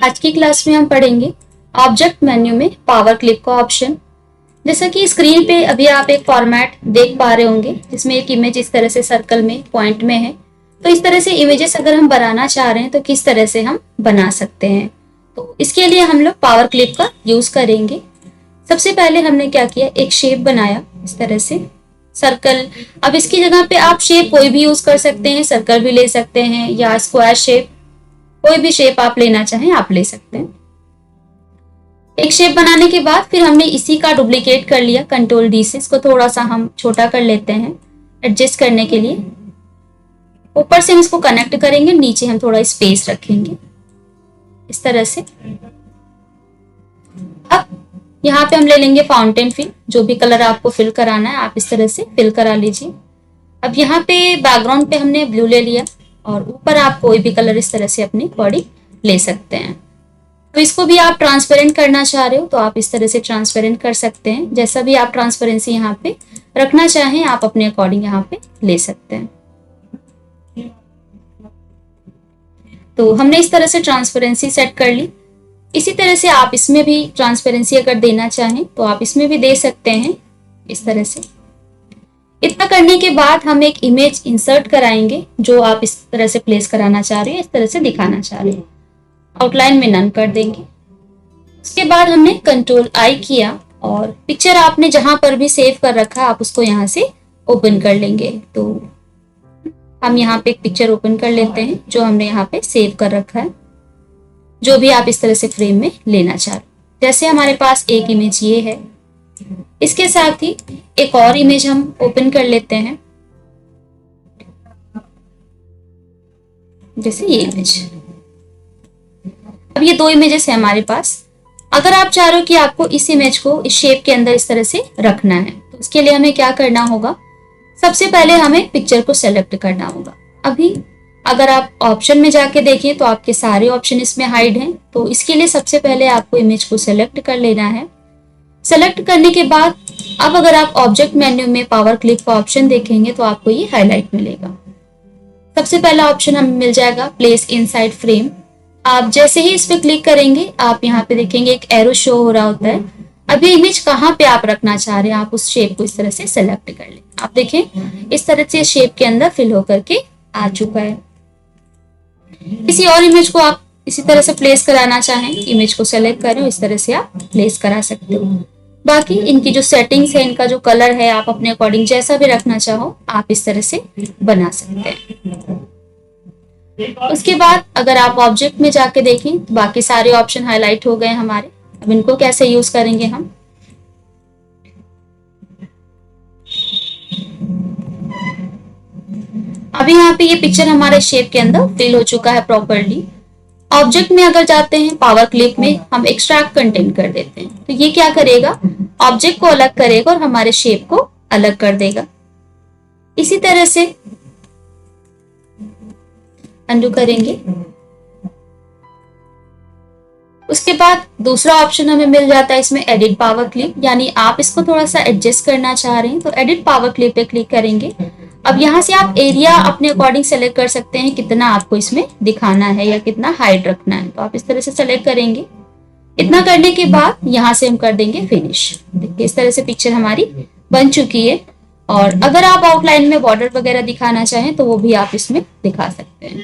आज की क्लास में हम पढ़ेंगे ऑब्जेक्ट मेन्यू में पावर क्लिप का ऑप्शन। जैसा कि स्क्रीन पे अभी आप एक फॉर्मेट देख पा रहे होंगे जिसमें एक इमेज इस तरह से सर्कल में पॉइंट में है। तो इस तरह से इमेजेस अगर हम बनाना चाह रहे हैं तो किस तरह से हम बना सकते हैं, तो इसके लिए हम लोग पावर क्लिप का यूज करेंगे। सबसे पहले हमने क्या किया, एक शेप बनाया इस तरह से सर्कल। अब इसकी जगह पे आप शेप कोई भी यूज कर सकते हैं, सर्कल भी ले सकते हैं या स्क्वायर शेप, कोई भी शेप आप लेना चाहें आप ले सकते हैं। एक शेप बनाने के बाद फिर हमने इसी का डुप्लीकेट कर लिया कंट्रोल डी से। इसको थोड़ा सा हम छोटा कर लेते हैं एडजस्ट करने के लिए। ऊपर से हम इसको कनेक्ट करेंगे, नीचे हम थोड़ा स्पेस रखेंगे इस तरह से। अब यहाँ पे हम ले लेंगे फाउंटेन फिल, जो भी कलर आपको फिल कराना है आप इस तरह से फिल करा लीजिए। अब यहाँ पे बैकग्राउंड पे हमने ब्लू ले लिया और ऊपर आप कोई भी कलर इस तरह से अपनी बॉडी ले सकते हैं। तो इसको भी आप ट्रांसपेरेंट करना चाह रहे हो तो आप इस तरह से ट्रांसपेरेंट कर सकते हैं। जैसा भी आप ट्रांसपेरेंसी यहाँ पे रखना चाहें आप अपने अकॉर्डिंग यहाँ पे ले सकते हैं। तो हमने इस तरह से ट्रांसपेरेंसी सेट कर ली। इसी तरह से आप इसमें भी ट्रांसपेरेंसी अगर देना चाहें तो आप इसमें भी दे सकते हैं इस तरह से। इतना करने के बाद हम एक इमेज इंसर्ट कराएंगे जो आप इस तरह से प्लेस कराना चाह रहे हैं, इस तरह से दिखाना चाह रहे हैं। आउटलाइन में नन कर देंगे। उसके बाद हमने कंट्रोल आई किया और पिक्चर आपने जहां पर भी सेव कर रखा है आप उसको यहाँ से ओपन कर लेंगे। तो हम यहाँ पे एक पिक्चर ओपन कर लेते हैं जो हमने यहाँ पे सेव कर रखा है, जो भी आप इस तरह से फ्रेम में लेना चाह रहे हैं। जैसे हमारे पास एक इमेज ये है, इसके साथ ही एक और इमेज हम ओपन कर लेते हैं, जैसे ये इमेज। अब ये दो इमेजेस है हमारे पास। अगर आप चाह रहे हो कि आपको इस इमेज को इस शेप के अंदर इस तरह से रखना है तो इसके लिए हमें क्या करना होगा, सबसे पहले हमें पिक्चर को सेलेक्ट करना होगा। अभी अगर आप ऑप्शन में जाके देखें तो आपके सारे ऑप्शन इसमें हाइड हैं। तो इसके लिए सबसे पहले आपको इमेज को सेलेक्ट कर लेना है। सेलेक्ट करने के बाद अब अगर आप ऑब्जेक्ट मेन्यू में पावर क्लिप का ऑप्शन देखेंगे तो आपको ये हाईलाइट मिलेगा। सबसे पहला ऑप्शन हमें मिल जाएगा प्लेस इनसाइड फ्रेम। आप जैसे ही इस पे क्लिक करेंगे आप यहाँ पे देखेंगे एक एरो शो हो रहा होता है। अब ये इमेज कहाँ पे आप रखना चाह रहे हैं आप उस शेप को इस तरह से सेलेक्ट कर लें। आप देखें इस तरह से शेप के अंदर फिल होकर के आ चुका है। किसी और इमेज को आप इसी तरह से प्लेस कराना चाहें, इमेज को सेलेक्ट करें, इस तरह से आप प्लेस करा सकते हो। बाकी इनकी जो सेटिंग्स है, इनका जो कलर है, आप अपने अकॉर्डिंग जैसा भी रखना चाहो आप इस तरह से बना सकते हैं। उसके बाद अगर आप ऑब्जेक्ट में जाके देखें तो बाकी सारे ऑप्शन हाईलाइट हो गए हमारे। अब इनको कैसे यूज करेंगे हम, अभी यहाँ पे ये पिक्चर हमारे शेप के अंदर फिल हो चुका है प्रॉपरली। ऑब्जेक्ट में अगर जाते हैं पावर क्लिप में हम एक्सट्रैक्ट कंटेंट कर देते हैं तो ये क्या करेगा, ऑब्जेक्ट को अलग करेगा और हमारे शेप को अलग कर देगा। इसी तरह से अनडू करेंगे। उसके बाद दूसरा ऑप्शन हमें मिल जाता है इसमें एडिट पावर क्लिप, यानी आप इसको थोड़ा सा एडजस्ट करना चाह रहे हैं तो एडिट पावर क्लिप पे क्लिक करेंगे। अब यहाँ से आप एरिया अपने अकॉर्डिंग सेलेक्ट कर सकते हैं कितना आपको इसमें दिखाना है या कितना हाइट रखना है, तो आप इस तरह से सेलेक्ट करेंगे। इतना करने के बाद यहाँ से हम कर देंगे फिनिश। देखिए इस तरह से पिक्चर हमारी बन चुकी है। और अगर आप आउटलाइन में बॉर्डर वगैरह दिखाना चाहें तो वो भी आप इसमें दिखा सकते हैं।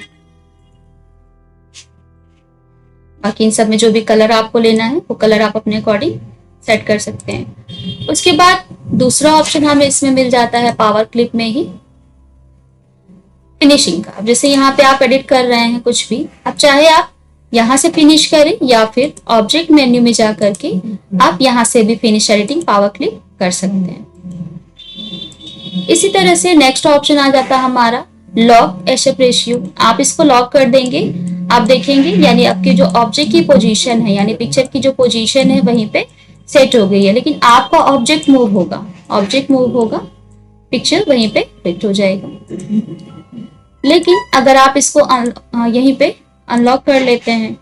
बाकी इन सब में जो भी कलर आपको लेना है वो कलर आप अपने अकॉर्डिंग सेट कर सकते हैं। उसके बाद दूसरा ऑप्शन हमें इसमें मिल जाता है पावर क्लिप में ही फिनिशिंग का। अब जैसे यहाँ पे आप एडिट कर रहे हैं कुछ भी, अब चाहे आप यहाँ से फिनिश करें या फिर ऑब्जेक्ट मेन्यू में जा करके आप यहाँ से भी फिनिश एडिटिंग पावर क्लिप कर सकते हैं। इसी तरह से नेक्स्ट ऑप्शन आ जाता है हमारा लॉक एस्पेक्ट रेशियो। आप इसको लॉक कर देंगे, आप देखेंगे यानी आपकी जो ऑब्जेक्ट की पोजीशन है यानी पिक्चर की जो पोजीशन है वहीं पे सेट हो गई है, लेकिन आपका ऑब्जेक्ट मूव होगा, पिक्चर वहीं पे फिट हो जाएगा। लेकिन अगर आप इसको यहीं पे अनलॉक कर लेते हैं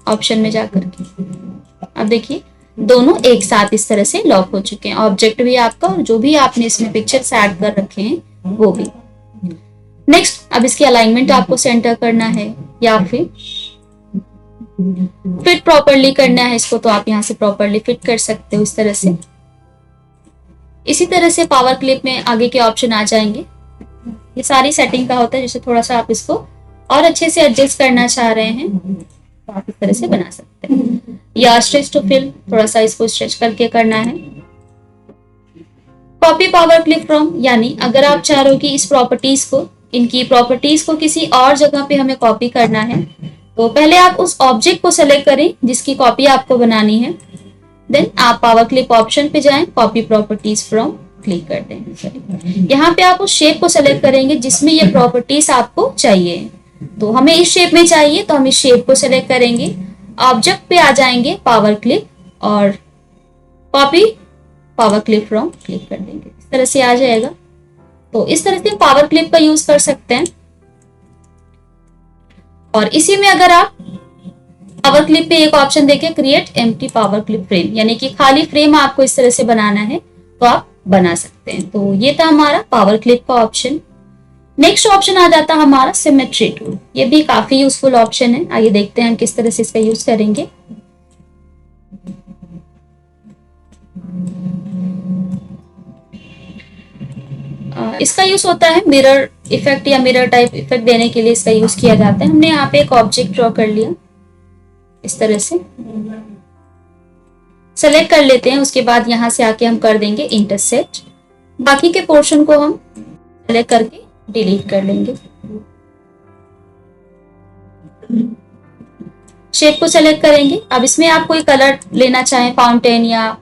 ऑप्शन में जाकर के, अब देखिए दोनों एक साथ इस तरह से लॉक हो चुके हैं, ऑब्जेक्ट भी आपका और जो भी आपने इसमें पिक्चर ऐड कर रखे हैं वो भी। नेक्स्ट अब इसकी अलाइनमेंट आपको सेंटर करना है या फिर फिट प्रॉपरली करना है इसको तो आप यहाँ से प्रॉपरली फिट कर सकते हो इस तरह से। इसी तरह से पावर क्लिप में आगे के ऑप्शन आ जाएंगे। ये सारी सेटिंग का होता है, जैसे थोड़ा सा आप इसको और अच्छे से एडजस्ट करना चाह रहे हैं तो आप इस तरह से बना सकते हैं। या स्ट्रेच टू फिल, थोड़ा सा इसको स्ट्रेच करके करना है। कॉपी पावर क्लिप फ्रॉम, यानी अगर आप चाह रहे हो कि इस प्रॉपर्टीज को, इनकी प्रॉपर्टीज को किसी और जगह पे हमें कॉपी करना है, तो पहले आप उस ऑब्जेक्ट को सेलेक्ट करें जिसकी कॉपी आपको बनानी है। देन आप पावर क्लिप ऑप्शन पे जाएं, कॉपी प्रॉपर्टीज फ्रॉम क्लिक कर दें। यहाँ पे आप उस शेप को सेलेक्ट करेंगे जिसमें ये प्रॉपर्टीज आपको चाहिए। तो हमें इस शेप में चाहिए तो हम इस शेप को सेलेक्ट करेंगे, ऑब्जेक्ट पे आ जाएंगे, पावर क्लिप और copy power clip from click कर देंगे। इस तरह से आ जाएगा। तो इस तरह से पावर क्लिप का यूज कर सकते हैं। और इसी में अगर आप पावर क्लिप पे एक ऑप्शन देखें, create empty power clip frame, यानी कि खाली फ्रेम आपको इस तरह से बनाना है तो आप बना सकते हैं। तो ये था हमारा पावर क्लिप का ऑप्शन। नेक्स्ट ऑप्शन आ जाता है हमारा सिमेट्री टूल। ये भी काफी यूजफुल ऑप्शन है। आइए देखते हैं हम किस तरह से इसका यूज करेंगे। इसका यूज होता है मिरर इफेक्ट या मिरर टाइप इफेक्ट देने के लिए इसका यूज किया जाता है। हमने यहाँ पे एक ऑब्जेक्ट ड्रॉ कर लिया, इस तरह से सेलेक्ट कर लेते हैं। उसके बाद यहाँ से आके हम कर देंगे इंटरसेक्ट। बाकी के पोर्शन को हम सेलेक्ट करके डिलीट कर लेंगे। शेप को सेलेक्ट करेंगे। अब इसमें आप कोई कलर लेना चाहें, फाउंटेन या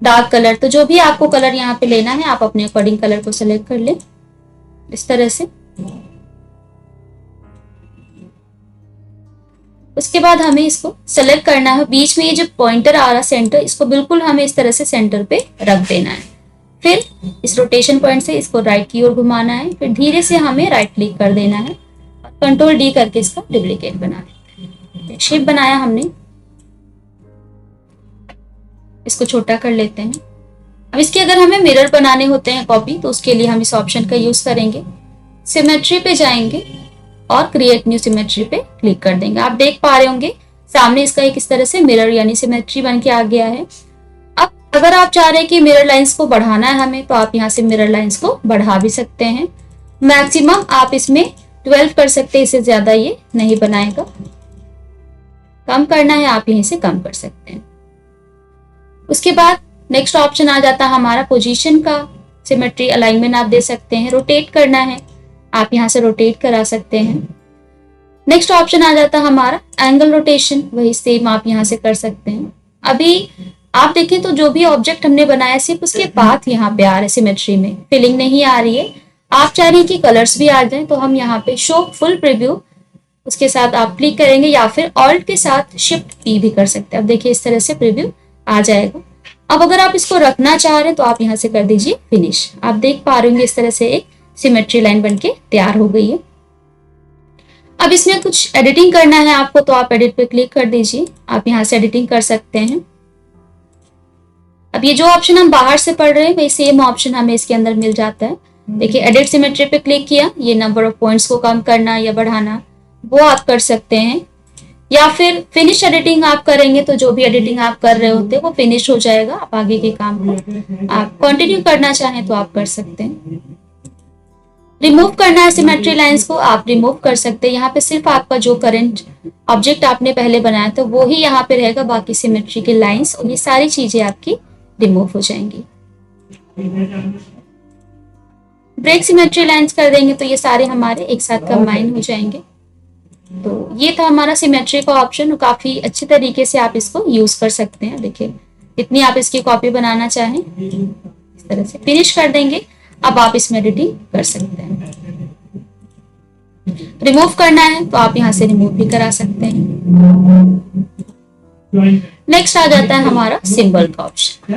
डार्क कलर, तो जो भी आपको कलर यहाँ पे लेना है आप अपने अकॉर्डिंग कलर को सेलेक्ट कर लें इस तरह से। उसके बाद हमें इसको सेलेक्ट करना है, बीच में ये जो पॉइंटर आ रहा है सेंटर, इसको बिल्कुल हमें इस तरह से सेंटर पे रख देना है। फिर इस रोटेशन पॉइंट से इसको राइट की ओर घुमाना है। फिर धीरे से हमें राइट क्लिक कर देना है और कंट्रोल डी करके इसका डुप्लीकेट बना देते हैं। शेप बनाया हमने, इसको छोटा कर लेते हैं। अब इसके अगर हमें मिरर बनाने होते हैं कॉपी, तो उसके लिए हम इस ऑप्शन का यूज करेंगे। सिमेट्री पे जाएंगे और क्रिएट न्यू सिमेट्री पे क्लिक कर देंगे। आप देख पा रहे होंगे सामने इसका एक इस तरह से मिरर यानी सिमेट्री बन के आ गया है। अब अगर आप चाह रहे हैं कि मिरर लाइंस को बढ़ाना है हमें, तो आप यहाँ से मिरर लाइंस को बढ़ा भी सकते हैं। मैक्सिमम आप इसमें 12 कर सकते हैं, इससे ज्यादा ये नहीं बनाएगा। कम करना है आप यहीं से कम कर सकते हैं। उसके बाद नेक्स्ट ऑप्शन आ जाता है हमारा पोजीशन का। सिमेट्री अलाइनमेंट आप दे सकते हैं। रोटेट करना है आप यहाँ से रोटेट करा सकते हैं। नेक्स्ट ऑप्शन आ जाता है हमारा एंगल रोटेशन, वही सेम आप यहाँ से कर सकते हैं। अभी आप देखें तो जो भी ऑब्जेक्ट हमने बनाया सिर्फ उसके पाथ यहाँ पे आ रहे, सिमेट्री में फिलिंग नहीं आ रही है। आप चाह रही हैं कि कलर्स भी आ जाए, तो हम यहाँ पे शो फुल प्रीव्यू, उसके साथ आप क्लिक करेंगे या फिर ऑल्ट के साथ शिफ्ट पी भी कर सकते हैं। अब देखिए इस तरह से प्रीव्यू आ जाएगा। अब अगर आप इसको रखना चाह रहे हैं तो आप यहाँ से कर दीजिए फिनिश। आप देख पा रहे होंगे इस तरह से एक सिमेट्री लाइन बनके तैयार हो गई है। अब इसमें कुछ एडिटिंग करना है आपको, तो आप एडिट पे क्लिक कर दीजिए। आप यहाँ से एडिटिंग कर सकते हैं। अब ये जो ऑप्शन हम बाहर से पढ़ रहे हैं वही सेम ऑप्शन हमें इसके अंदर मिल जाता है। देखिए एडिट सिमेट्री पे क्लिक किया, ये नंबर ऑफ पॉइंट्स को कम करना या बढ़ाना वो आप कर सकते हैं। या फिर फिनिश एडिटिंग आप करेंगे तो जो भी एडिटिंग आप कर रहे होते हैं वो फिनिश हो जाएगा। आप आगे के काम को आप कंटिन्यू करना चाहें तो आप कर सकते हैं। रिमूव करना है सिमेट्री लाइंस को, आप रिमूव कर सकते हैं। यहाँ पे सिर्फ आपका जो करंट ऑब्जेक्ट आपने पहले बनाया था वो ही यहाँ पे रहेगा, बाकी सिमेट्री के लाइंस और ये सारी चीजें आपकी रिमूव हो जाएंगी। ब्रेक सिमेट्री लाइंस कर देंगे तो ये सारे हमारे एक साथ कंबाइन हो जाएंगे। तो ये था हमारा सिमेट्री का ऑप्शन, काफी अच्छे तरीके से आप इसको यूज कर सकते हैं। देखिए इतनी आप इसकी कॉपी बनाना चाहें इस तरह से फिनिश कर देंगे। अब आप इसमें एडिटिंग कर सकते हैं। रिमूव करना है तो आप यहाँ से रिमूव भी करा सकते हैं। नेक्स्ट आ जाता है हमारा सिंबल का ऑप्शन।